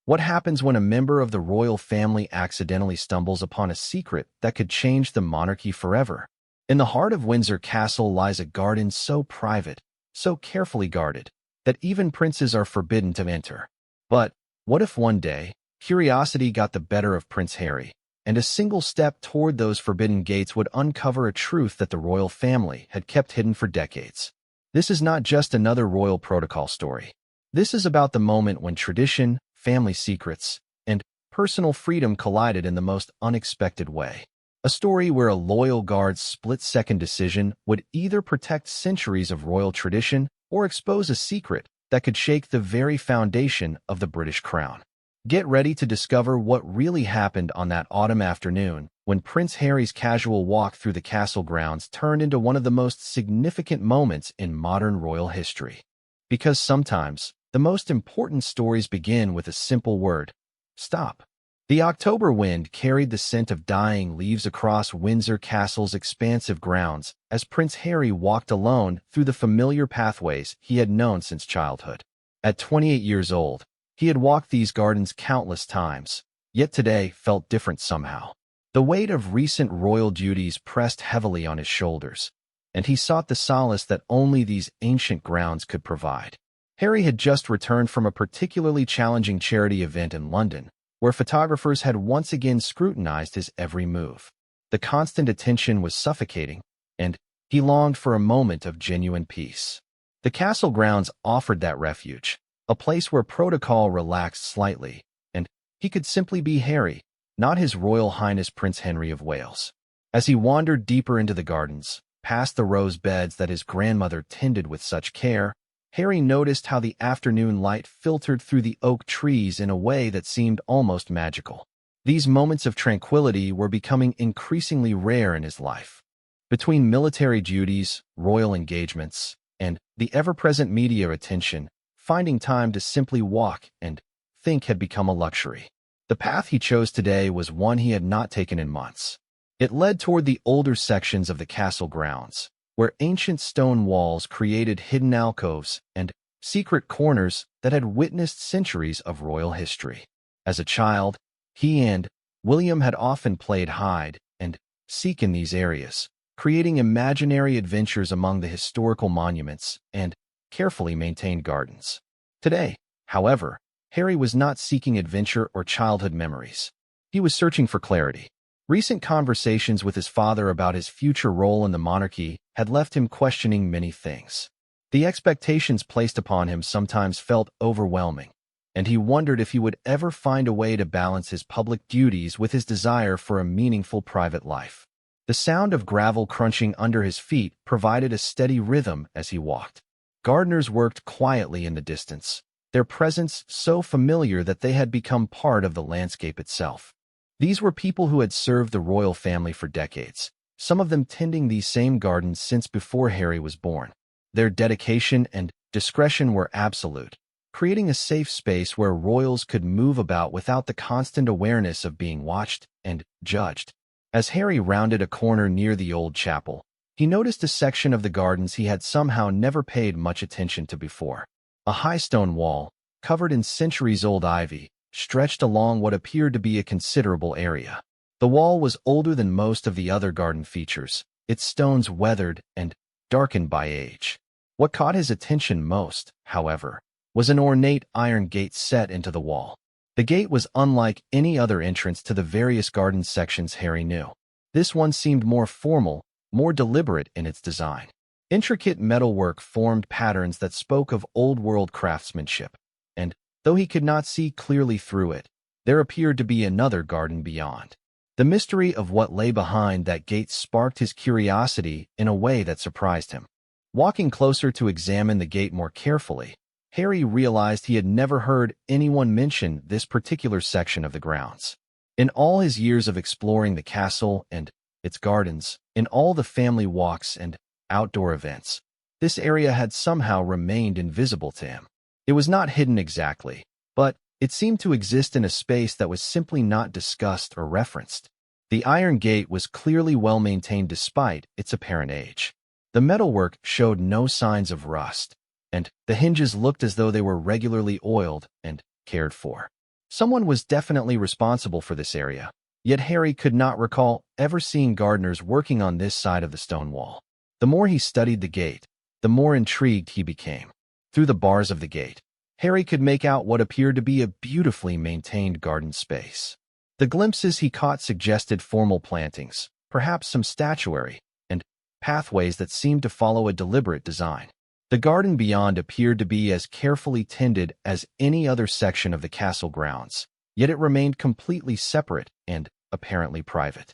What happens when a member of the royal family accidentally stumbles upon a secret that could change the monarchy forever? In the heart of Windsor Castle lies a garden so private, so carefully guarded, that even princes are forbidden to enter. But what if one day, curiosity got the better of Prince Harry, and a single step toward those forbidden gates would uncover a truth that the royal family had kept hidden for decades? This is not just another royal protocol story. This is about the moment when tradition, family secrets, and personal freedom collided in the most unexpected way. A story where a loyal guard's split-second decision would either protect centuries of royal tradition or expose a secret that could shake the very foundation of the British crown. Get ready to discover what really happened on that autumn afternoon when Prince Harry's casual walk through the castle grounds turned into one of the most significant moments in modern royal history. Because sometimes, the most important stories begin with a simple word: stop. The October wind carried the scent of dying leaves across Windsor Castle's expansive grounds as Prince Harry walked alone through the familiar pathways he had known since childhood. At 28 years old, he had walked these gardens countless times, yet today felt different somehow. The weight of recent royal duties pressed heavily on his shoulders, and he sought the solace that only these ancient grounds could provide. Harry had just returned from a particularly challenging charity event in London, where photographers had once again scrutinized his every move. The constant attention was suffocating, and he longed for a moment of genuine peace. The castle grounds offered that refuge, a place where protocol relaxed slightly, and he could simply be Harry, not His Royal Highness Prince Henry of Wales. As he wandered deeper into the gardens, past the rose beds that his grandmother tended with such care, Harry noticed how the afternoon light filtered through the oak trees in a way that seemed almost magical. These moments of tranquility were becoming increasingly rare in his life. Between military duties, royal engagements, and the ever-present media attention, finding time to simply walk and think had become a luxury. The path he chose today was one he had not taken in months. It led toward the older sections of the castle grounds, where ancient stone walls created hidden alcoves and secret corners that had witnessed centuries of royal history. As a child, he and William had often played hide and seek in these areas, creating imaginary adventures among the historical monuments and carefully maintained gardens. Today, however, Harry was not seeking adventure or childhood memories. He was searching for clarity. Recent conversations with his father about his future role in the monarchy had left him questioning many things. The expectations placed upon him sometimes felt overwhelming, and he wondered if he would ever find a way to balance his public duties with his desire for a meaningful private life. The sound of gravel crunching under his feet provided a steady rhythm as he walked. Gardeners worked quietly in the distance, their presence so familiar that they had become part of the landscape itself. These were people who had served the royal family for decades, some of them tending these same gardens since before Harry was born. Their dedication and discretion were absolute, creating a safe space where royals could move about without the constant awareness of being watched and judged. As Harry rounded a corner near the old chapel, he noticed a section of the gardens he had somehow never paid much attention to before. A high stone wall, covered in centuries-old ivy, stretched along what appeared to be a considerable area. The wall was older than most of the other garden features, its stones weathered and darkened by age. What caught his attention most, however, was an ornate iron gate set into the wall. The gate was unlike any other entrance to the various garden sections Harry knew. This one seemed more formal, more deliberate in its design. Intricate metalwork formed patterns that spoke of old-world craftsmanship, and though he could not see clearly through it, there appeared to be another garden beyond. The mystery of what lay behind that gate sparked his curiosity in a way that surprised him. Walking closer to examine the gate more carefully, Harry realized he had never heard anyone mention this particular section of the grounds. In all his years of exploring the castle and its gardens, in all the family walks and outdoor events, this area had somehow remained invisible to him. It was not hidden exactly, but it seemed to exist in a space that was simply not discussed or referenced. The iron gate was clearly well maintained despite its apparent age. The metalwork showed no signs of rust, and the hinges looked as though they were regularly oiled and cared for. Someone was definitely responsible for this area, yet Harry could not recall ever seeing gardeners working on this side of the stone wall. The more he studied the gate, the more intrigued he became. Through the bars of the gate, Harry could make out what appeared to be a beautifully maintained garden space. The glimpses he caught suggested formal plantings, perhaps some statuary, and pathways that seemed to follow a deliberate design. The garden beyond appeared to be as carefully tended as any other section of the castle grounds, yet it remained completely separate and apparently private.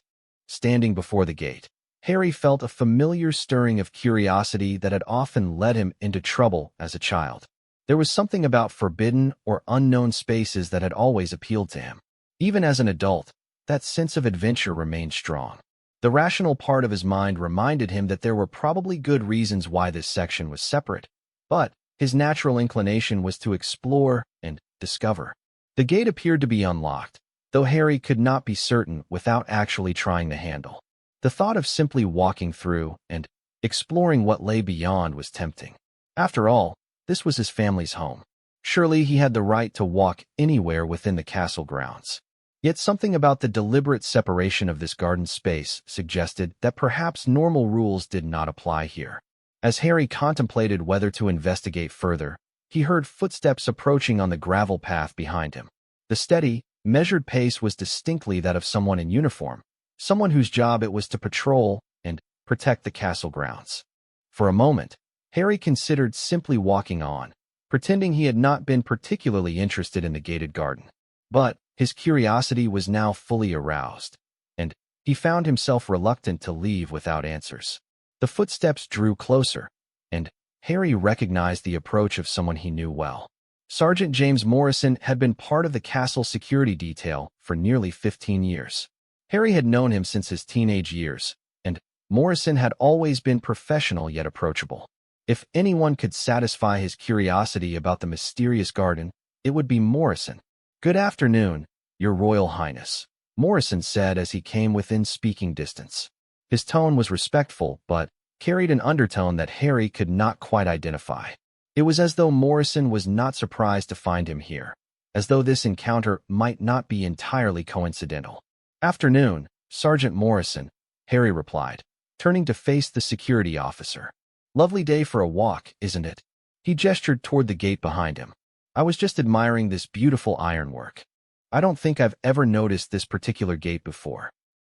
Standing before the gate, Harry felt a familiar stirring of curiosity that had often led him into trouble as a child. There was something about forbidden or unknown spaces that had always appealed to him. Even as an adult, that sense of adventure remained strong. The rational part of his mind reminded him that there were probably good reasons why this section was separate, but his natural inclination was to explore and discover. The gate appeared to be unlocked, though Harry could not be certain without actually trying the handle. The thought of simply walking through and exploring what lay beyond was tempting. After all, this was his family's home. Surely he had the right to walk anywhere within the castle grounds. Yet something about the deliberate separation of this garden space suggested that perhaps normal rules did not apply here. As Harry contemplated whether to investigate further, he heard footsteps approaching on the gravel path behind him. The steady, measured pace was distinctly that of someone in uniform, someone whose job it was to patrol and protect the castle grounds. For a moment, Harry considered simply walking on, pretending he had not been particularly interested in the gated garden. But his curiosity was now fully aroused, and he found himself reluctant to leave without answers. The footsteps drew closer, and Harry recognized the approach of someone he knew well. Sergeant James Morrison had been part of the castle security detail for nearly 15 years. Harry had known him since his teenage years, and Morrison had always been professional yet approachable. If anyone could satisfy his curiosity about the mysterious garden, it would be Morrison. "Good afternoon, Your Royal Highness," Morrison said as he came within speaking distance. His tone was respectful, but carried an undertone that Harry could not quite identify. It was as though Morrison was not surprised to find him here, as though this encounter might not be entirely coincidental. "Afternoon, Sergeant Morrison," Harry replied, turning to face the security officer. "Lovely day for a walk, isn't it?" He gestured toward the gate behind him. "I was just admiring this beautiful ironwork. I don't think I've ever noticed this particular gate before."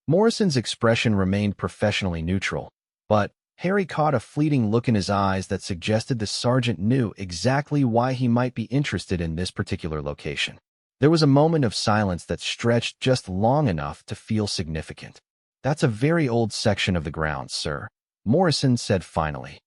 Morrison's expression remained professionally neutral, but Harry caught a fleeting look in his eyes that suggested the sergeant knew exactly why he might be interested in this particular location. There was a moment of silence that stretched just long enough to feel significant. "That's a very old section of the grounds, sir," Morrison said finally.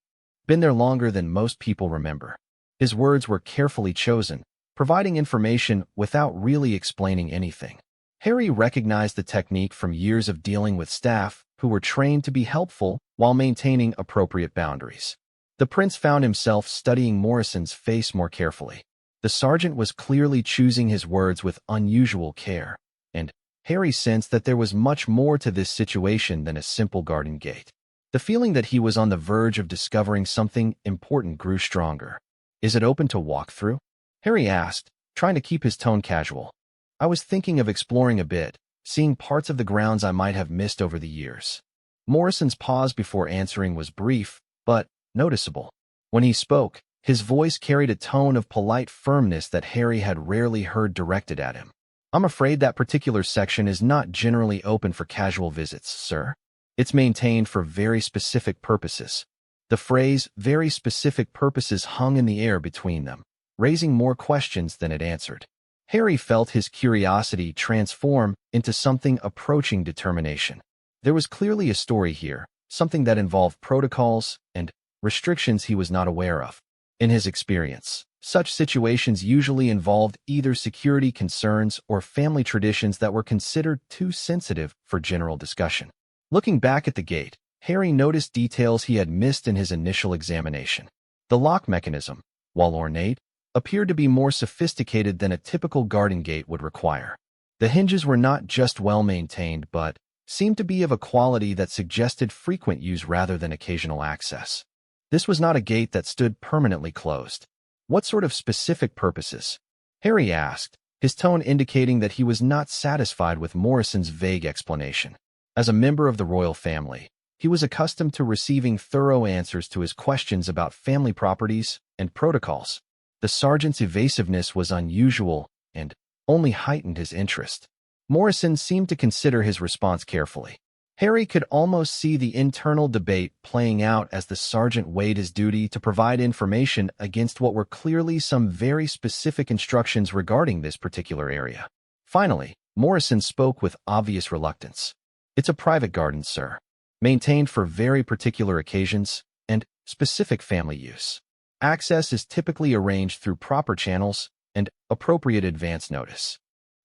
"Been there longer than most people remember." His words were carefully chosen, providing information without really explaining anything. Harry recognized the technique from years of dealing with staff who were trained to be helpful while maintaining appropriate boundaries. The prince found himself studying Morrison's face more carefully. The sergeant was clearly choosing his words with unusual care, and Harry sensed that there was much more to this situation than a simple garden gate. The feeling that he was on the verge of discovering something important grew stronger. "Is it open to walk through?" Harry asked, trying to keep his tone casual. "I was thinking of exploring a bit, seeing parts of the grounds I might have missed over the years." Morrison's pause before answering was brief, but noticeable. When he spoke, his voice carried a tone of polite firmness that Harry had rarely heard directed at him. "I'm afraid that particular section is not generally open for casual visits, sir. It's maintained for very specific purposes." The phrase "very specific purposes" hung in the air between them, raising more questions than it answered. Harry felt his curiosity transform into something approaching determination. There was clearly a story here, something that involved protocols and restrictions he was not aware of. In his experience, such situations usually involved either security concerns or family traditions that were considered too sensitive for general discussion. Looking back at the gate, Harry noticed details he had missed in his initial examination. The lock mechanism, while ornate, appeared to be more sophisticated than a typical garden gate would require. The hinges were not just well-maintained but seemed to be of a quality that suggested frequent use rather than occasional access. This was not a gate that stood permanently closed. "What sort of specific purposes?" Harry asked, his tone indicating that he was not satisfied with Morrison's vague explanation. As a member of the royal family, he was accustomed to receiving thorough answers to his questions about family properties and protocols. The sergeant's evasiveness was unusual and only heightened his interest. Morrison seemed to consider his response carefully. Harry could almost see the internal debate playing out as the sergeant weighed his duty to provide information against what were clearly some very specific instructions regarding this particular area. Finally, Morrison spoke with obvious reluctance. "It's a private garden, sir, maintained for very particular occasions and specific family use. Access is typically arranged through proper channels and appropriate advance notice."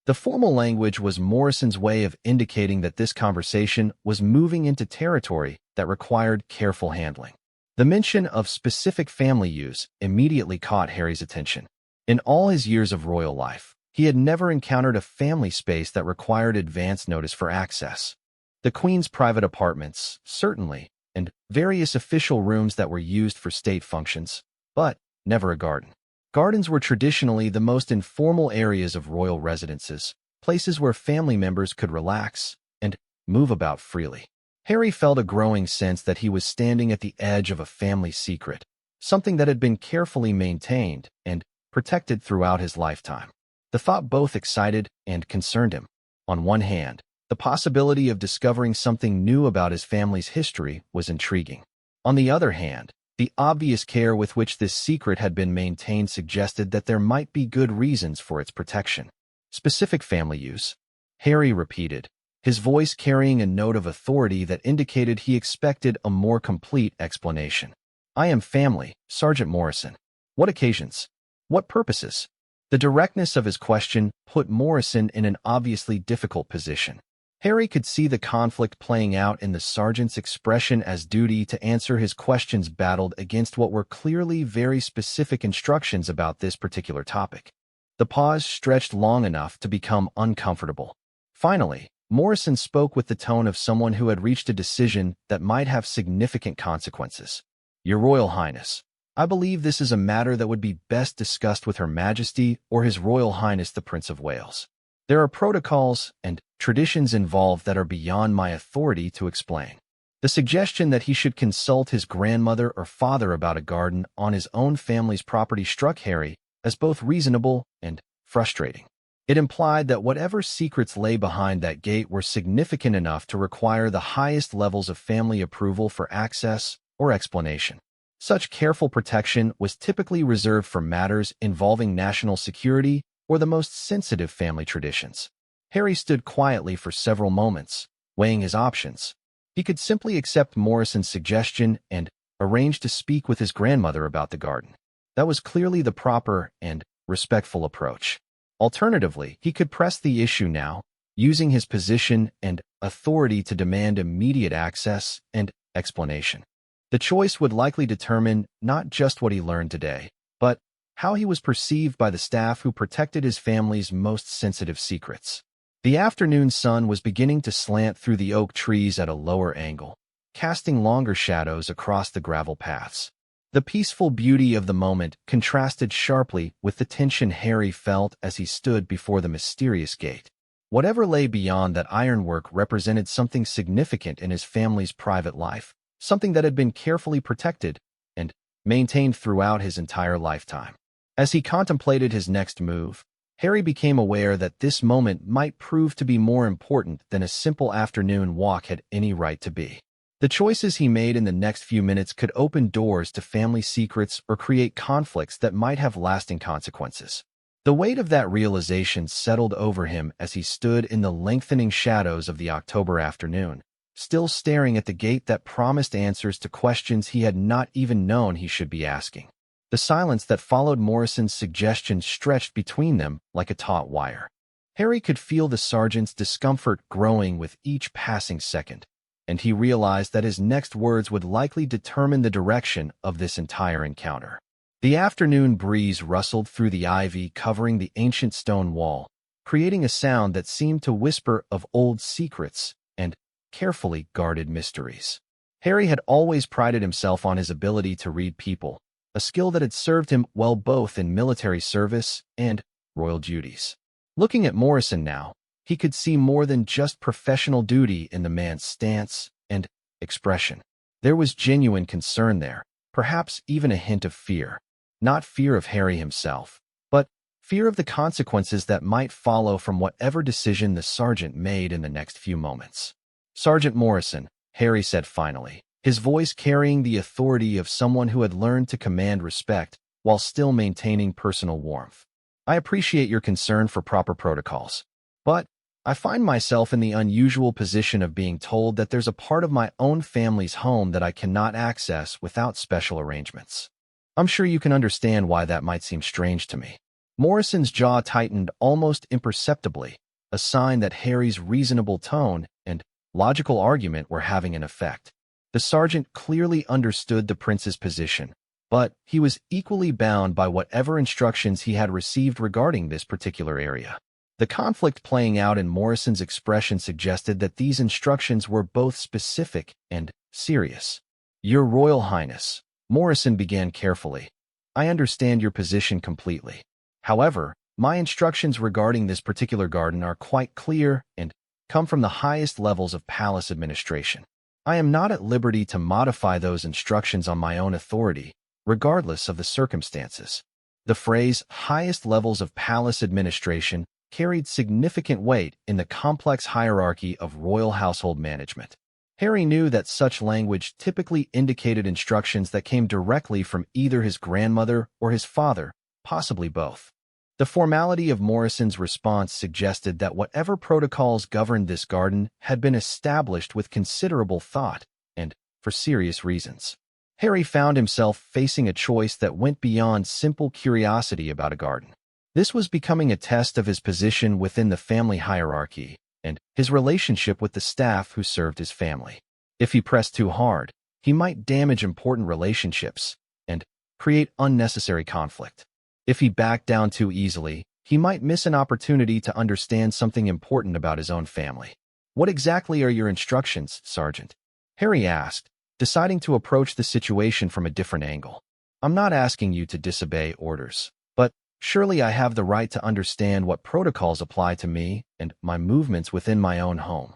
The formal language was Morrison's way of indicating that this conversation was moving into territory that required careful handling. The mention of specific family use immediately caught Harry's attention. In all his years of royal life, he had never encountered a family space that required advance notice for access. The Queen's private apartments, certainly, and various official rooms that were used for state functions, but never a garden. Gardens were traditionally the most informal areas of royal residences, places where family members could relax and move about freely. Harry felt a growing sense that he was standing at the edge of a family secret, something that had been carefully maintained and protected throughout his lifetime. The thought both excited and concerned him. On one hand, the possibility of discovering something new about his family's history was intriguing. On the other hand, the obvious care with which this secret had been maintained suggested that there might be good reasons for its protection. "Specific family use," Harry repeated, his voice carrying a note of authority that indicated he expected a more complete explanation. "I am family, Sergeant Morrison. What occasions? What purposes?" The directness of his question put Morrison in an obviously difficult position. Harry could see the conflict playing out in the sergeant's expression as duty to answer his questions battled against what were clearly very specific instructions about this particular topic. The pause stretched long enough to become uncomfortable. Finally, Morrison spoke with the tone of someone who had reached a decision that might have significant consequences. "Your Royal Highness, I believe this is a matter that would be best discussed with Her Majesty or His Royal Highness the Prince of Wales. There are protocols and traditions involved that are beyond my authority to explain." The suggestion that he should consult his grandmother or father about a garden on his own family's property struck Harry as both reasonable and frustrating. It implied that whatever secrets lay behind that gate were significant enough to require the highest levels of family approval for access or explanation. Such careful protection was typically reserved for matters involving national security or the most sensitive family traditions. Harry stood quietly for several moments, weighing his options. He could simply accept Morrison's suggestion and arrange to speak with his grandmother about the garden. That was clearly the proper and respectful approach. Alternatively, he could press the issue now, using his position and authority to demand immediate access and explanation. The choice would likely determine not just what he learned today, but how he was perceived by the staff who protected his family's most sensitive secrets. The afternoon sun was beginning to slant through the oak trees at a lower angle, casting longer shadows across the gravel paths. The peaceful beauty of the moment contrasted sharply with the tension Harry felt as he stood before the mysterious gate. Whatever lay beyond that ironwork represented something significant in his family's private life, something that had been carefully protected and maintained throughout his entire lifetime. As he contemplated his next move, Harry became aware that this moment might prove to be more important than a simple afternoon walk had any right to be. The choices he made in the next few minutes could open doors to family secrets or create conflicts that might have lasting consequences. The weight of that realization settled over him as he stood in the lengthening shadows of the October afternoon, still staring at the gate that promised answers to questions he had not even known he should be asking. The silence that followed Morrison's suggestion stretched between them like a taut wire. Harry could feel the sergeant's discomfort growing with each passing second, and he realized that his next words would likely determine the direction of this entire encounter. The afternoon breeze rustled through the ivy covering the ancient stone wall, creating a sound that seemed to whisper of old secrets and carefully guarded mysteries. Harry had always prided himself on his ability to read people, a skill that had served him well both in military service and royal duties. Looking at Morrison now, he could see more than just professional duty in the man's stance and expression. There was genuine concern there, perhaps even a hint of fear. Not fear of Harry himself, but fear of the consequences that might follow from whatever decision the sergeant made in the next few moments. "Sergeant Morrison," Harry said finally, his voice carrying the authority of someone who had learned to command respect while still maintaining personal warmth. "I appreciate your concern for proper protocols, but I find myself in the unusual position of being told that there's a part of my own family's home that I cannot access without special arrangements. I'm sure you can understand why that might seem strange to me." Morrison's jaw tightened almost imperceptibly, a sign that Harry's reasonable tone and logical argument were having an effect. The sergeant clearly understood the prince's position, but he was equally bound by whatever instructions he had received regarding this particular area. The conflict playing out in Morrison's expression suggested that these instructions were both specific and serious. "Your Royal Highness," Morrison began carefully, "I understand your position completely. However, my instructions regarding this particular garden are quite clear and come from the highest levels of palace administration. I am not at liberty to modify those instructions on my own authority, regardless of the circumstances." The phrase "highest levels of palace administration" carried significant weight in the complex hierarchy of royal household management. Harry knew that such language typically indicated instructions that came directly from either his grandmother or his father, possibly both. The formality of Morrison's response suggested that whatever protocols governed this garden had been established with considerable thought and for serious reasons. Harry found himself facing a choice that went beyond simple curiosity about a garden. This was becoming a test of his position within the family hierarchy and his relationship with the staff who served his family. If he pressed too hard, he might damage important relationships and create unnecessary conflict. If he backed down too easily, he might miss an opportunity to understand something important about his own family. "What exactly are your instructions, Sergeant?" Harry asked, deciding to approach the situation from a different angle. "I'm not asking you to disobey orders, but surely I have the right to understand what protocols apply to me and my movements within my own home."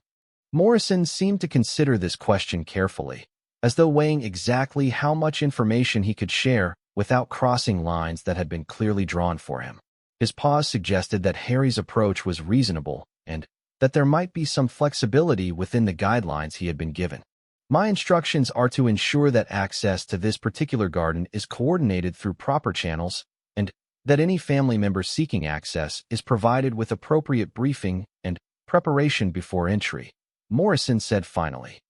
Morrison seemed to consider this question carefully, as though weighing exactly how much information he could share without crossing lines that had been clearly drawn for him. His pause suggested that Harry's approach was reasonable and that there might be some flexibility within the guidelines he had been given. "My instructions are to ensure that access to this particular garden is coordinated through proper channels and that any family member seeking access is provided with appropriate briefing and preparation before entry," Morrison said finally.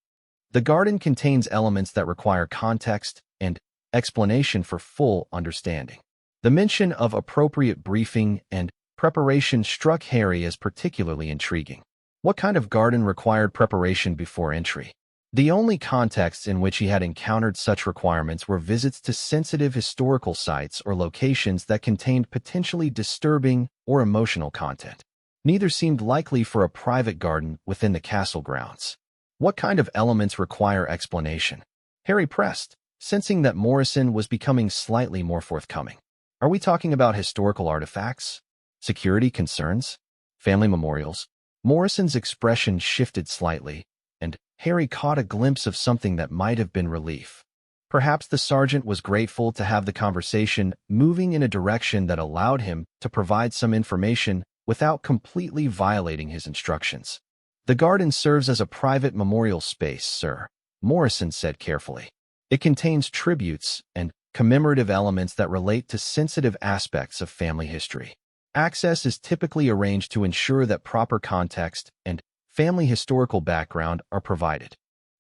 "The garden contains elements that require context and explanation for full understanding." The mention of appropriate briefing and preparation struck Harry as particularly intriguing. What kind of garden required preparation before entry? The only contexts in which he had encountered such requirements were visits to sensitive historical sites or locations that contained potentially disturbing or emotional content. Neither seemed likely for a private garden within the castle grounds. "What kind of elements require explanation?" Harry pressed, sensing that Morrison was becoming slightly more forthcoming. "Are we talking about historical artifacts? Security concerns? Family memorials?" Morrison's expression shifted slightly, and Harry caught a glimpse of something that might have been relief. Perhaps the sergeant was grateful to have the conversation moving in a direction that allowed him to provide some information without completely violating his instructions. "The garden serves as a private memorial space, sir," Morrison said carefully. "It contains tributes and commemorative elements that relate to sensitive aspects of family history. Access is typically arranged to ensure that proper context and family historical background are provided."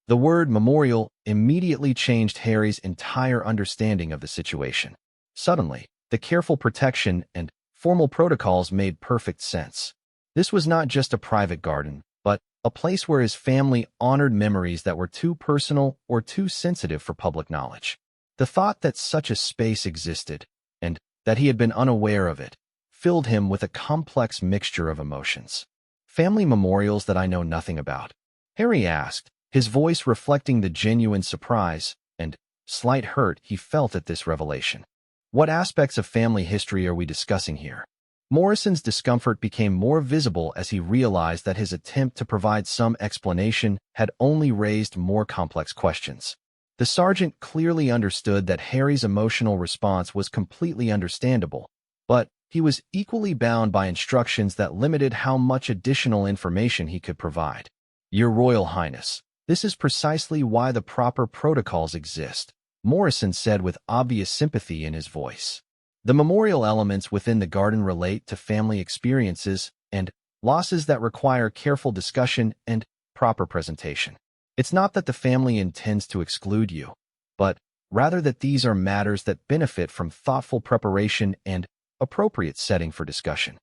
The word memorial immediately changed Harry's entire understanding of the situation. Suddenly, the careful protection and formal protocols made perfect sense. This was not just a private garden, but a place where his family honored memories that were too personal or too sensitive for public knowledge. The thought that such a space existed, and that he had been unaware of it, filled him with a complex mixture of emotions. "Family memorials that I know nothing about?" Harry asked, his voice reflecting the genuine surprise and slight hurt he felt at this revelation. "What aspects of family history are we discussing here?" Morrison's discomfort became more visible as he realized that his attempt to provide some explanation had only raised more complex questions. The sergeant clearly understood that Harry's emotional response was completely understandable, but he was equally bound by instructions that limited how much additional information he could provide. "Your Royal Highness, this is precisely why the proper protocols exist," Morrison said with obvious sympathy in his voice. "The memorial elements within the garden relate to family experiences and losses that require careful discussion and proper presentation. It's not that the family intends to exclude you, but rather that these are matters that benefit from thoughtful preparation and appropriate setting for discussion."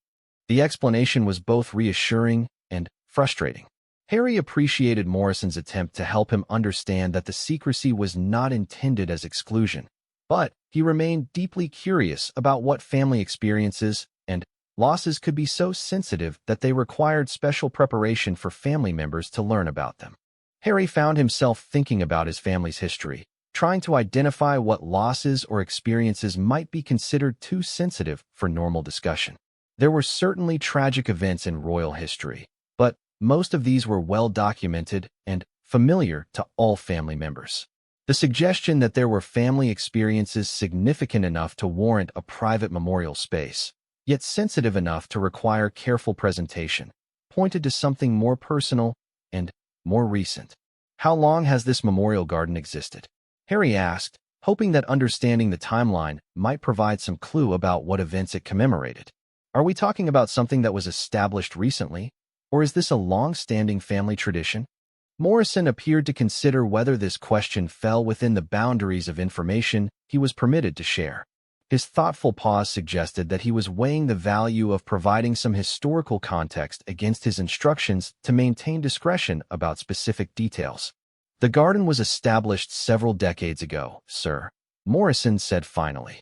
The explanation was both reassuring and frustrating. Harry appreciated Morrison's attempt to help him understand that the secrecy was not intended as exclusion, but he remained deeply curious about what family experiences and losses could be so sensitive that they required special preparation for family members to learn about them. Harry found himself thinking about his family's history, trying to identify what losses or experiences might be considered too sensitive for normal discussion. There were certainly tragic events in royal history, but most of these were well documented and familiar to all family members. The suggestion that there were family experiences significant enough to warrant a private memorial space, yet sensitive enough to require careful presentation, pointed to something more personal and more recent. "How long has this memorial garden existed?" Harry asked, hoping that understanding the timeline might provide some clue about what events it commemorated. "Are we talking about something that was established recently, or is this a long-standing family tradition?" Morrison appeared to consider whether this question fell within the boundaries of information he was permitted to share. His thoughtful pause suggested that he was weighing the value of providing some historical context against his instructions to maintain discretion about specific details. "The garden was established several decades ago, sir," Morrison said finally.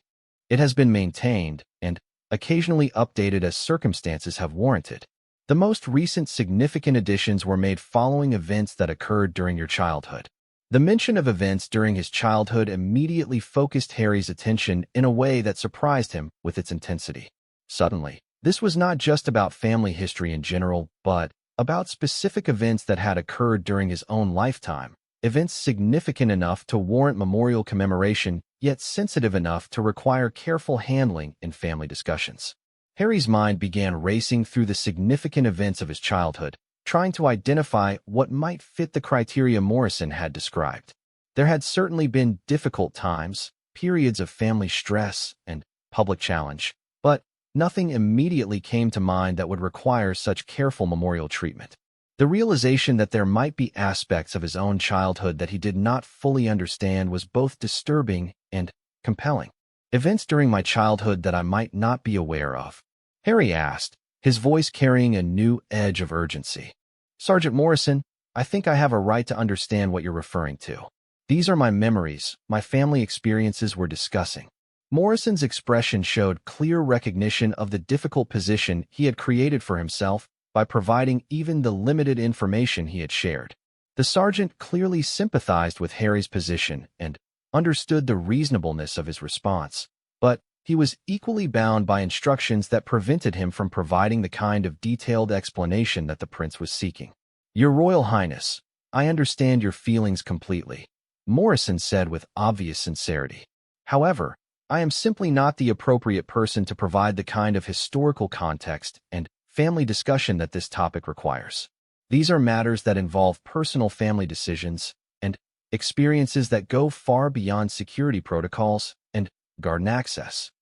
"It has been maintained and occasionally updated as circumstances have warranted. The most recent significant additions were made following events that occurred during your childhood." The mention of events during his childhood immediately focused Harry's attention in a way that surprised him with its intensity. Suddenly, this was not just about family history in general, but about specific events that had occurred during his own lifetime, events significant enough to warrant memorial commemoration, yet sensitive enough to require careful handling in family discussions. Harry's mind began racing through the significant events of his childhood, trying to identify what might fit the criteria Morrison had described. There had certainly been difficult times, periods of family stress and public challenge, but nothing immediately came to mind that would require such careful memorial treatment. The realization that there might be aspects of his own childhood that he did not fully understand was both disturbing and compelling. "Events during my childhood that I might not be aware of?" Harry asked, his voice carrying a new edge of urgency. "Sergeant Morrison, I think I have a right to understand what you're referring to. These are my memories, my family experiences we're discussing." Morrison's expression showed clear recognition of the difficult position he had created for himself by providing even the limited information he had shared. The sergeant clearly sympathized with Harry's position and understood the reasonableness of his response, but he was equally bound by instructions that prevented him from providing the kind of detailed explanation that the prince was seeking. "Your Royal Highness, I understand your feelings completely," Morrison said with obvious sincerity. "However, I am simply not the appropriate person to provide the kind of historical context and family discussion that this topic requires. These are matters that involve personal family decisions and experiences that go far beyond security protocols and garden access."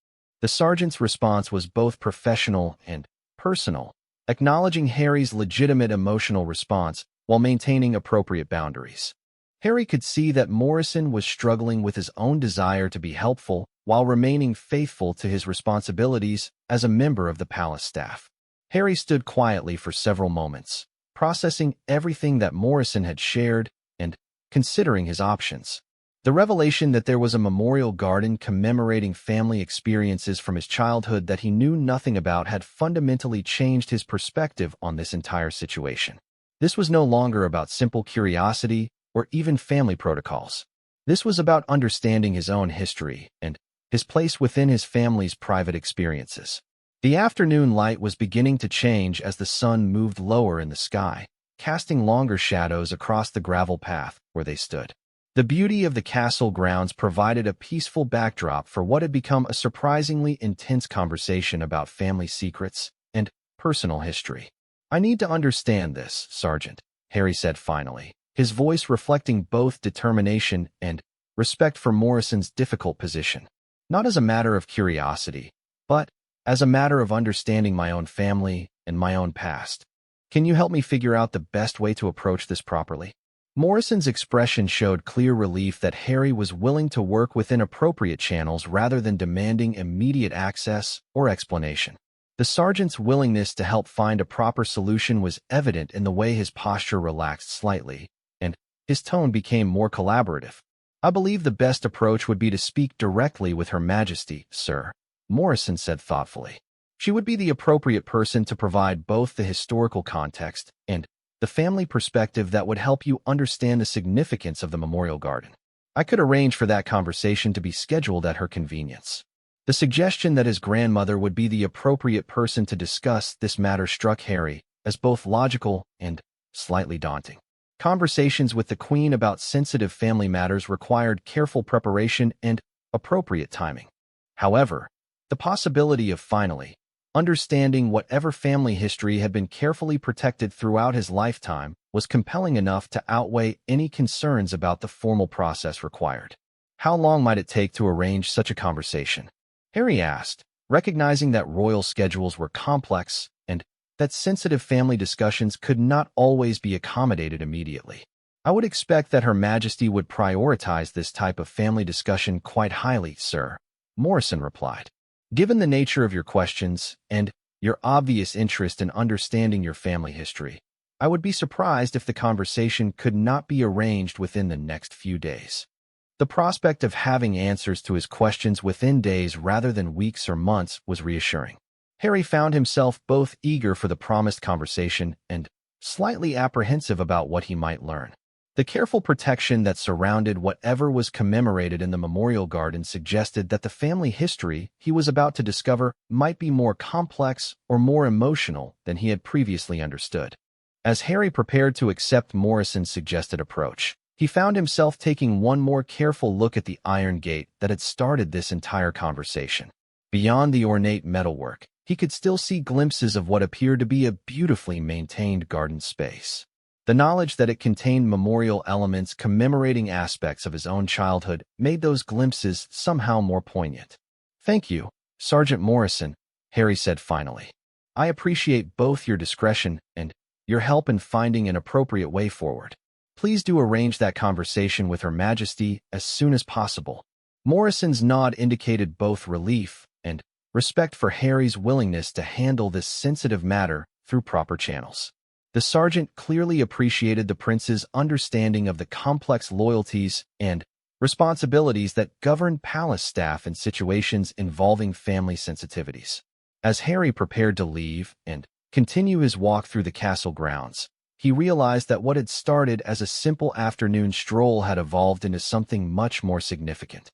The sergeant's response was both professional and personal, acknowledging Harry's legitimate emotional response while maintaining appropriate boundaries. Harry could see that Morrison was struggling with his own desire to be helpful while remaining faithful to his responsibilities as a member of the palace staff. Harry stood quietly for several moments, processing everything that Morrison had shared and considering his options. The revelation that there was a memorial garden commemorating family experiences from his childhood that he knew nothing about had fundamentally changed his perspective on this entire situation. This was no longer about simple curiosity or even family protocols. This was about understanding his own history and his place within his family's private experiences. The afternoon light was beginning to change as the sun moved lower in the sky, casting longer shadows across the gravel path where they stood. The beauty of the castle grounds provided a peaceful backdrop for what had become a surprisingly intense conversation about family secrets and personal history. "I need to understand this, Sergeant," Harry said finally, his voice reflecting both determination and respect for Morrison's difficult position. "Not as a matter of curiosity, but as a matter of understanding my own family and my own past. Can you help me figure out the best way to approach this properly?" Morrison's expression showed clear relief that Harry was willing to work within appropriate channels rather than demanding immediate access or explanation. The sergeant's willingness to help find a proper solution was evident in the way his posture relaxed slightly, and his tone became more collaborative. "I believe the best approach would be to speak directly with Her Majesty, sir," Morrison said thoughtfully. "She would be the appropriate person to provide both the historical context and the family perspective that would help you understand the significance of the memorial garden. I could arrange for that conversation to be scheduled at her convenience." The suggestion that his grandmother would be the appropriate person to discuss this matter struck Harry as both logical and slightly daunting. Conversations with the Queen about sensitive family matters required careful preparation and appropriate timing. However, the possibility of finally understanding whatever family history had been carefully protected throughout his lifetime was compelling enough to outweigh any concerns about the formal process required. "How long might it take to arrange such a conversation?" Harry asked, recognizing that royal schedules were complex and that sensitive family discussions could not always be accommodated immediately. "I would expect that Her Majesty would prioritize this type of family discussion quite highly, sir," Morrison replied. "Given the nature of your questions and your obvious interest in understanding your family history, I would be surprised if the conversation could not be arranged within the next few days." The prospect of having answers to his questions within days rather than weeks or months was reassuring. Harry found himself both eager for the promised conversation and slightly apprehensive about what he might learn. The careful protection that surrounded whatever was commemorated in the memorial garden suggested that the family history he was about to discover might be more complex or more emotional than he had previously understood. As Harry prepared to accept Morrison's suggested approach, he found himself taking one more careful look at the iron gate that had started this entire conversation. Beyond the ornate metalwork, he could still see glimpses of what appeared to be a beautifully maintained garden space. The knowledge that it contained memorial elements commemorating aspects of his own childhood made those glimpses somehow more poignant. "Thank you, Sergeant Morrison," Harry said finally. "I appreciate both your discretion and your help in finding an appropriate way forward. Please do arrange that conversation with Her Majesty as soon as possible." Morrison's nod indicated both relief and respect for Harry's willingness to handle this sensitive matter through proper channels. The sergeant clearly appreciated the prince's understanding of the complex loyalties and responsibilities that govern palace staff in situations involving family sensitivities. As Harry prepared to leave and continue his walk through the castle grounds, he realized that what had started as a simple afternoon stroll had evolved into something much more significant.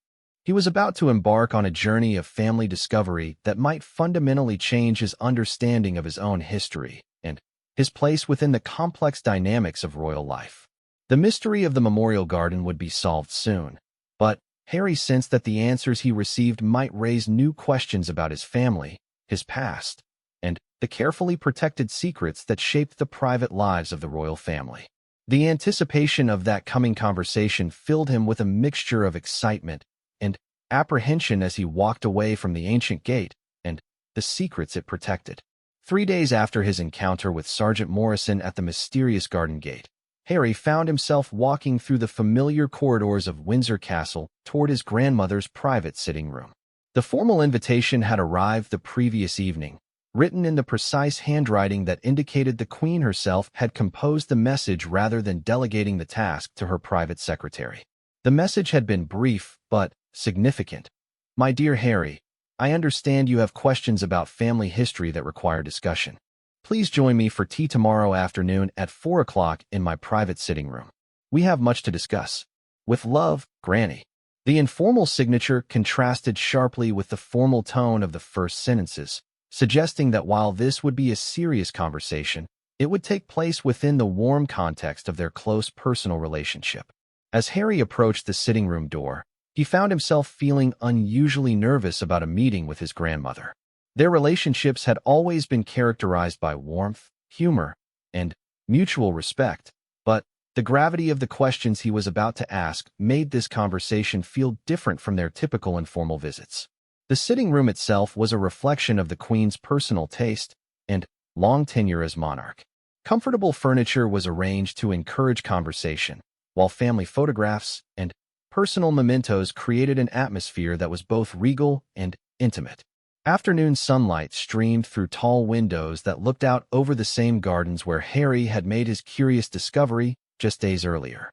He was about to embark on a journey of family discovery that might fundamentally change his understanding of his own history and his place within the complex dynamics of royal life. The mystery of the memorial garden would be solved soon, but Harry sensed that the answers he received might raise new questions about his family, his past, and the carefully protected secrets that shaped the private lives of the royal family. The anticipation of that coming conversation filled him with a mixture of excitement and apprehension as he walked away from the ancient gate and the secrets it protected. 3 days after his encounter with Sergeant Morrison at the mysterious garden gate, Harry found himself walking through the familiar corridors of Windsor Castle toward his grandmother's private sitting room. The formal invitation had arrived the previous evening, written in the precise handwriting that indicated the Queen herself had composed the message rather than delegating the task to her private secretary. The message had been brief but significant. "My dear Harry, I understand you have questions about family history that require discussion. Please join me for tea tomorrow afternoon at 4 o'clock in my private sitting room. We have much to discuss. With love, Granny." The informal signature contrasted sharply with the formal tone of the first sentences, suggesting that while this would be a serious conversation, it would take place within the warm context of their close personal relationship. As Harry approached the sitting room door, he found himself feeling unusually nervous about a meeting with his grandmother. Their relationships had always been characterized by warmth, humor, and mutual respect, but the gravity of the questions he was about to ask made this conversation feel different from their typical informal visits. The sitting room itself was a reflection of the Queen's personal taste and long tenure as monarch. Comfortable furniture was arranged to encourage conversation, while family photographs and personal mementos created an atmosphere that was both regal and intimate. Afternoon sunlight streamed through tall windows that looked out over the same gardens where Harry had made his curious discovery just days earlier.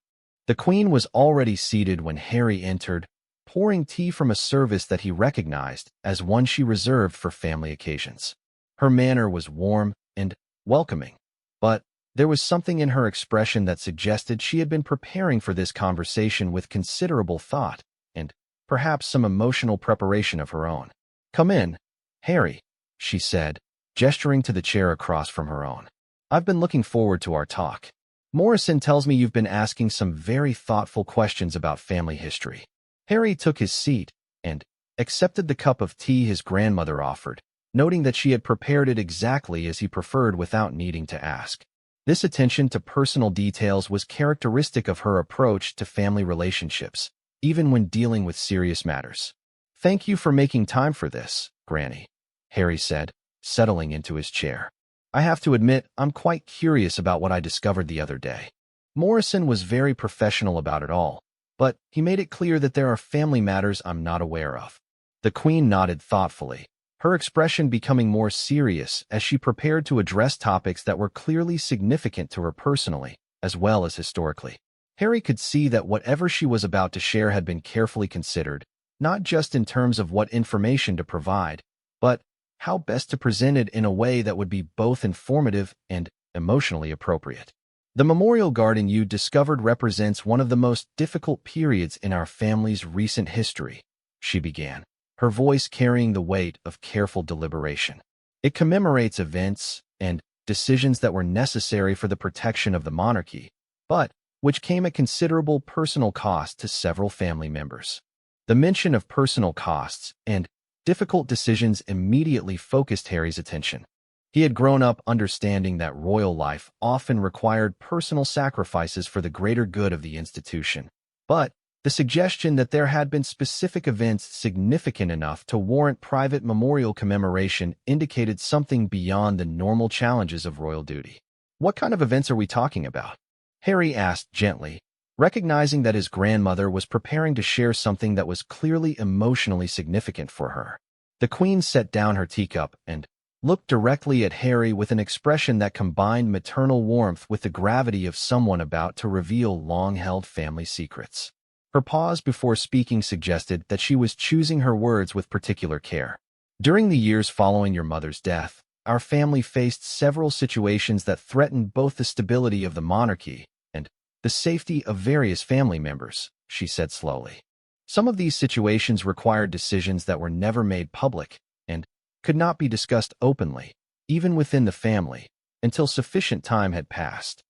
The Queen was already seated when Harry entered, pouring tea from a service that he recognized as one she reserved for family occasions. Her manner was warm and welcoming, but there was something in her expression that suggested she had been preparing for this conversation with considerable thought and perhaps some emotional preparation of her own. "Come in, Harry," she said, gesturing to the chair across from her own. "I've been looking forward to our talk. Morrison tells me you've been asking some very thoughtful questions about family history." Harry took his seat and accepted the cup of tea his grandmother offered, noting that she had prepared it exactly as he preferred without needing to ask. This attention to personal details was characteristic of her approach to family relationships, even when dealing with serious matters. "Thank you for making time for this, Granny," Harry said, settling into his chair. "I have to admit, I'm quite curious about what I discovered the other day." Morrison was very professional about it all, but he made it clear that there are family matters I'm not aware of. The Queen nodded thoughtfully, her expression becoming more serious as she prepared to address topics that were clearly significant to her personally, as well as historically. Harry could see that whatever she was about to share had been carefully considered, not just in terms of what information to provide, but how best to present it in a way that would be both informative and emotionally appropriate. "The memorial garden you discovered represents one of the most difficult periods in our family's recent history," she began, her voice carrying the weight of careful deliberation. "It commemorates events and decisions that were necessary for the protection of the monarchy, but which came at considerable personal cost to several family members." The mention of personal costs and difficult decisions immediately focused Harry's attention. He had grown up understanding that royal life often required personal sacrifices for the greater good of the institution, but the suggestion that there had been specific events significant enough to warrant private memorial commemoration indicated something beyond the normal challenges of royal duty. "What kind of events are we talking about?" Harry asked gently, recognizing that his grandmother was preparing to share something that was clearly emotionally significant for her. The Queen set down her teacup and looked directly at Harry with an expression that combined maternal warmth with the gravity of someone about to reveal long-held family secrets. Her pause before speaking suggested that she was choosing her words with particular care. "During the years following your mother's death, our family faced several situations that threatened both the stability of the monarchy and the safety of various family members," she said slowly. "Some of these situations required decisions that were never made public and could not be discussed openly, even within the family, until sufficient time had passed."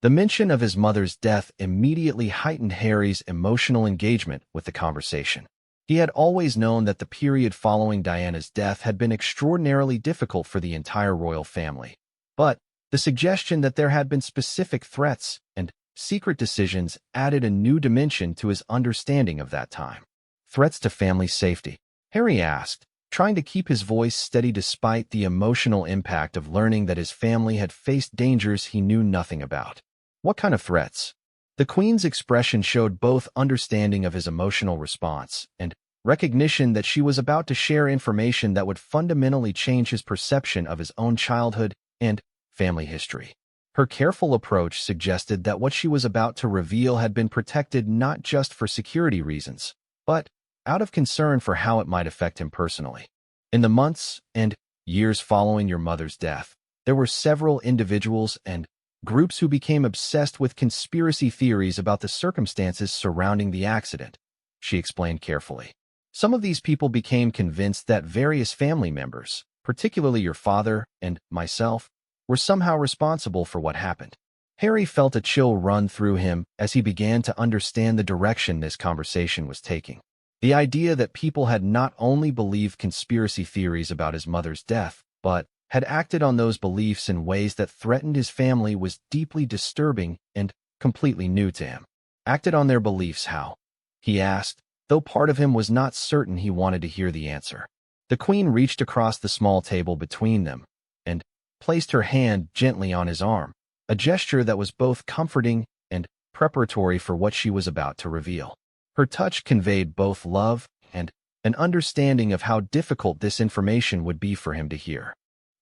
The mention of his mother's death immediately heightened Harry's emotional engagement with the conversation. He had always known that the period following Diana's death had been extraordinarily difficult for the entire royal family, but the suggestion that there had been specific threats and secret decisions added a new dimension to his understanding of that time. "Threats to family safety?" Harry asked, trying to keep his voice steady despite the emotional impact of learning that his family had faced dangers he knew nothing about. "What kind of threats?" The Queen's expression showed both understanding of his emotional response and recognition that she was about to share information that would fundamentally change his perception of his own childhood and family history. Her careful approach suggested that what she was about to reveal had been protected not just for security reasons, but out of concern for how it might affect him personally. "In the months and years following your mother's death, there were several individuals and groups who became obsessed with conspiracy theories about the circumstances surrounding the accident," she explained carefully. "Some of these people became convinced that various family members, particularly your father and myself, were somehow responsible for what happened. Harry felt a chill run through him as he began to understand the direction this conversation was taking. The idea that people had not only believed conspiracy theories about his mother's death, but had acted on those beliefs in ways that threatened his family was deeply disturbing and completely new to him. Acted on their beliefs how? He asked, though part of him was not certain he wanted to hear the answer. The Queen reached across the small table between them and placed her hand gently on his arm, a gesture that was both comforting and preparatory for what she was about to reveal. Her touch conveyed both love and an understanding of how difficult this information would be for him to hear.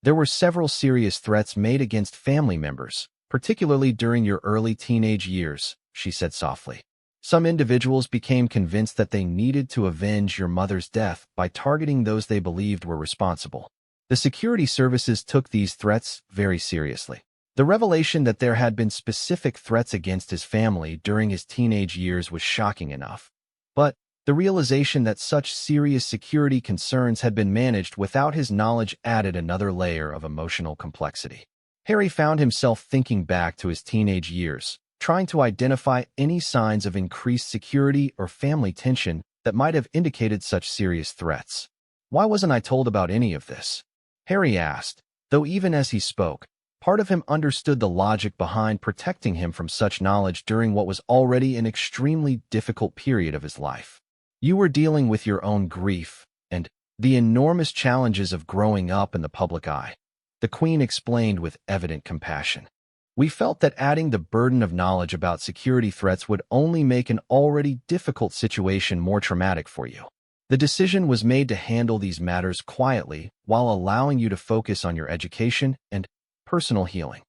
There were several serious threats made against family members, particularly during your early teenage years, she said softly. Some individuals became convinced that they needed to avenge your mother's death by targeting those they believed were responsible. The security services took these threats very seriously. The revelation that there had been specific threats against his family during his teenage years was shocking enough. But the realization that such serious security concerns had been managed without his knowledge added another layer of emotional complexity. Harry found himself thinking back to his teenage years, trying to identify any signs of increased security or family tension that might have indicated such serious threats. Why wasn't I told about any of this? Harry asked, though even as he spoke, part of him understood the logic behind protecting him from such knowledge during what was already an extremely difficult period of his life. You were dealing with your own grief and the enormous challenges of growing up in the public eye, the Queen explained with evident compassion. We felt that adding the burden of knowledge about security threats would only make an already difficult situation more traumatic for you. The decision was made to handle these matters quietly while allowing you to focus on your education and personal healing.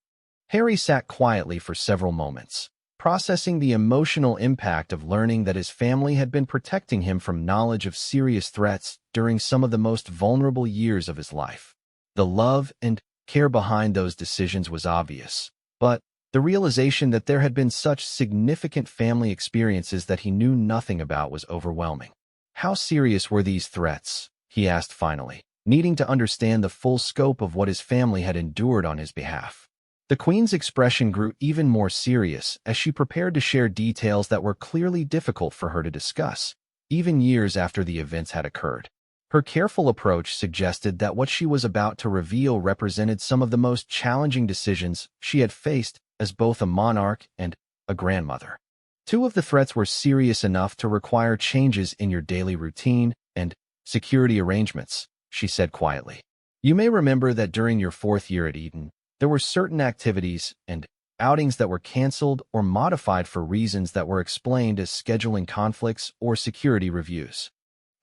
Harry sat quietly for several moments, processing the emotional impact of learning that his family had been protecting him from knowledge of serious threats during some of the most vulnerable years of his life. The love and care behind those decisions was obvious, but the realization that there had been such significant family experiences that he knew nothing about was overwhelming. How serious were these threats? He asked finally, needing to understand the full scope of what his family had endured on his behalf. The Queen's expression grew even more serious as she prepared to share details that were clearly difficult for her to discuss, even years after the events had occurred. Her careful approach suggested that what she was about to reveal represented some of the most challenging decisions she had faced as both a monarch and a grandmother. Two of the threats were serious enough to require changes in your daily routine and security arrangements, she said quietly. You may remember that during your 4th year at Eton, there were certain activities and outings that were canceled or modified for reasons that were explained as scheduling conflicts or security reviews.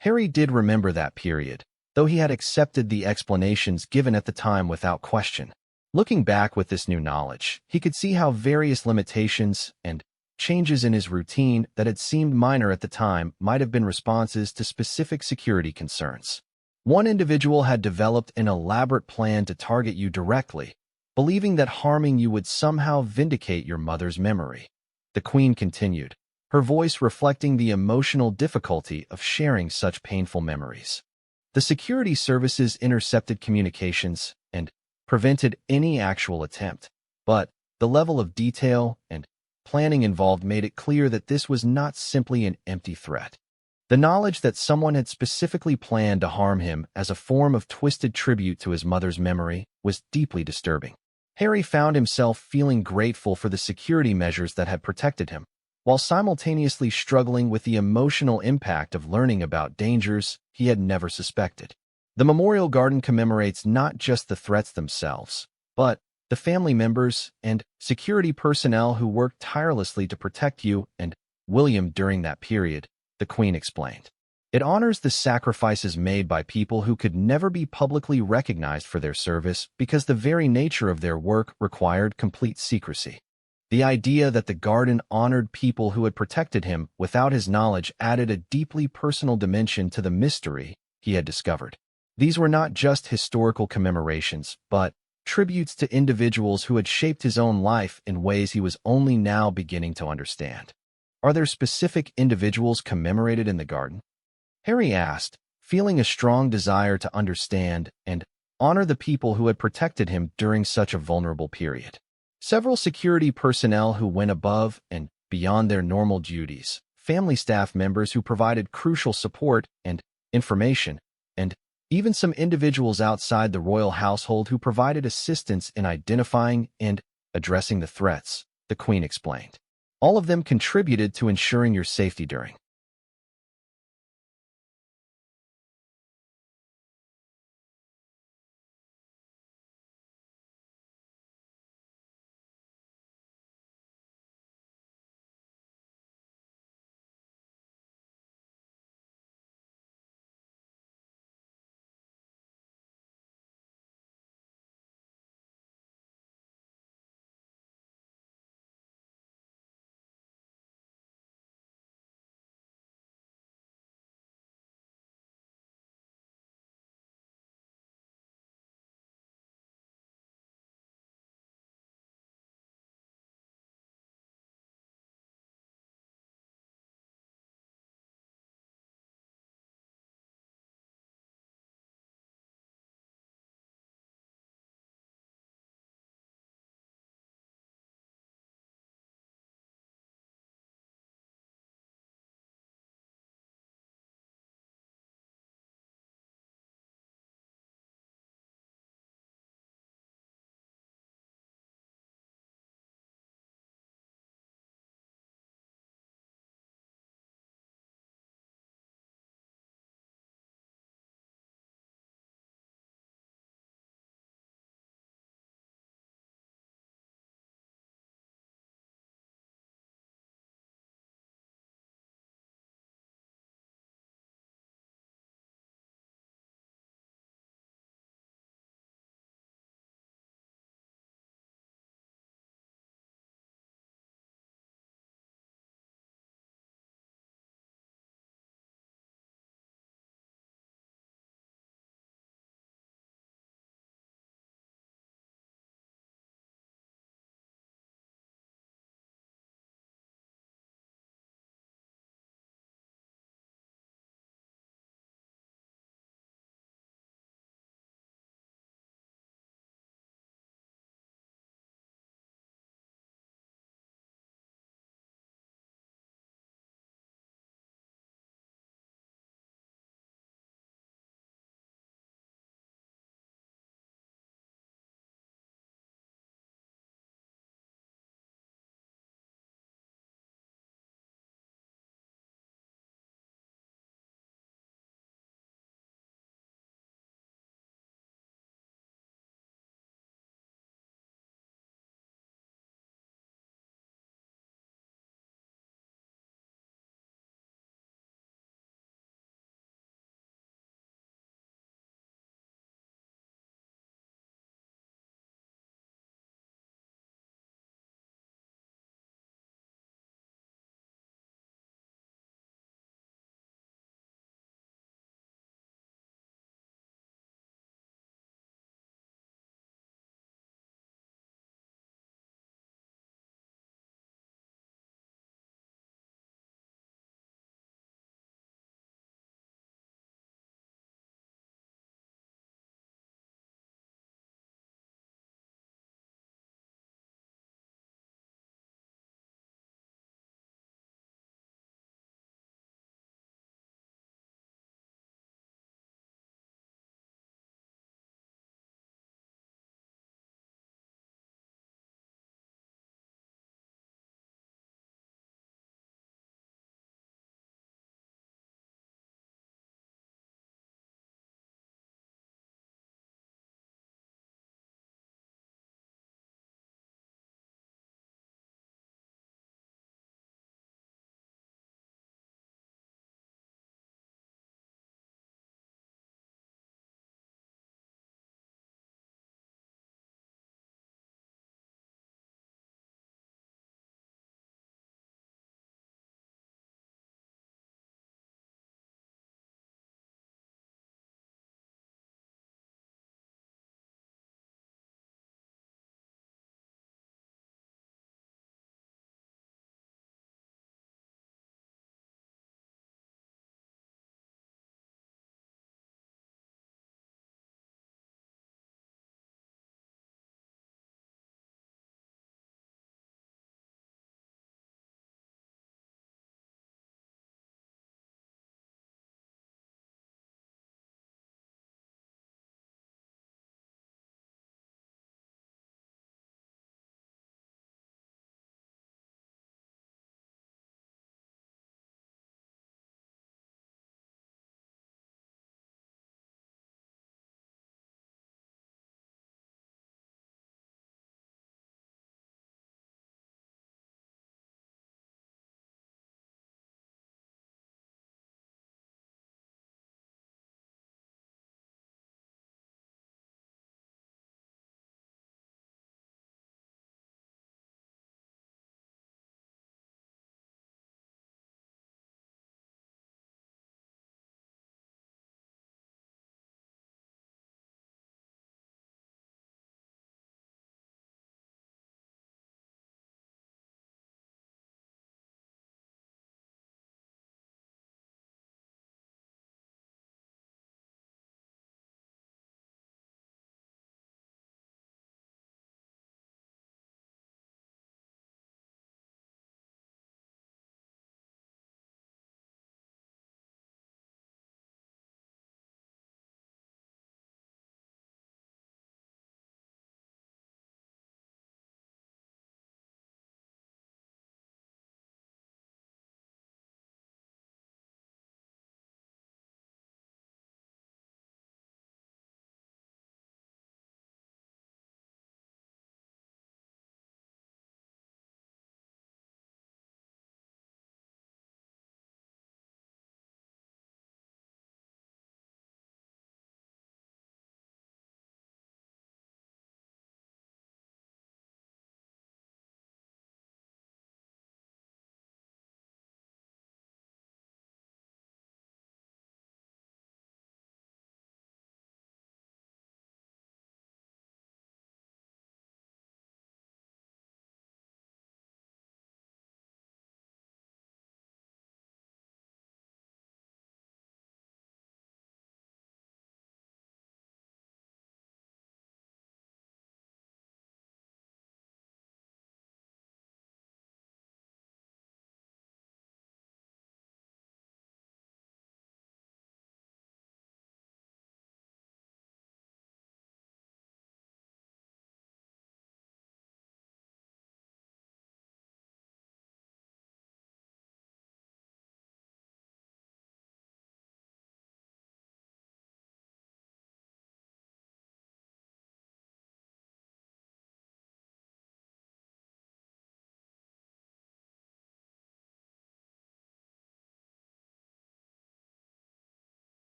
Harry did remember that period, though he had accepted the explanations given at the time without question. Looking back with this new knowledge, he could see how various limitations and changes in his routine that had seemed minor at the time might have been responses to specific security concerns. One individual had developed an elaborate plan to target you directly, believing that harming you would somehow vindicate your mother's memory. The Queen continued, her voice reflecting the emotional difficulty of sharing such painful memories. The security services intercepted communications and prevented any actual attempt, but the level of detail and planning involved made it clear that this was not simply an empty threat. The knowledge that someone had specifically planned to harm him as a form of twisted tribute to his mother's memory was deeply disturbing. Harry found himself feeling grateful for the security measures that had protected him, while simultaneously struggling with the emotional impact of learning about dangers he had never suspected. The Memorial Garden commemorates not just the threats themselves, but the family members and security personnel who worked tirelessly to protect you and William during that period, the Queen explained. It honors the sacrifices made by people who could never be publicly recognized for their service because the very nature of their work required complete secrecy. The idea that the garden honored people who had protected him without his knowledge added a deeply personal dimension to the mystery he had discovered. These were not just historical commemorations, but tributes to individuals who had shaped his own life in ways he was only now beginning to understand. Are there specific individuals commemorated in the garden? Harry asked, feeling a strong desire to understand and honor the people who had protected him during such a vulnerable period. Several security personnel who went above and beyond their normal duties, family staff members who provided crucial support and information, and even some individuals outside the royal household who provided assistance in identifying and addressing the threats, the Queen explained. All of them contributed to ensuring your safety during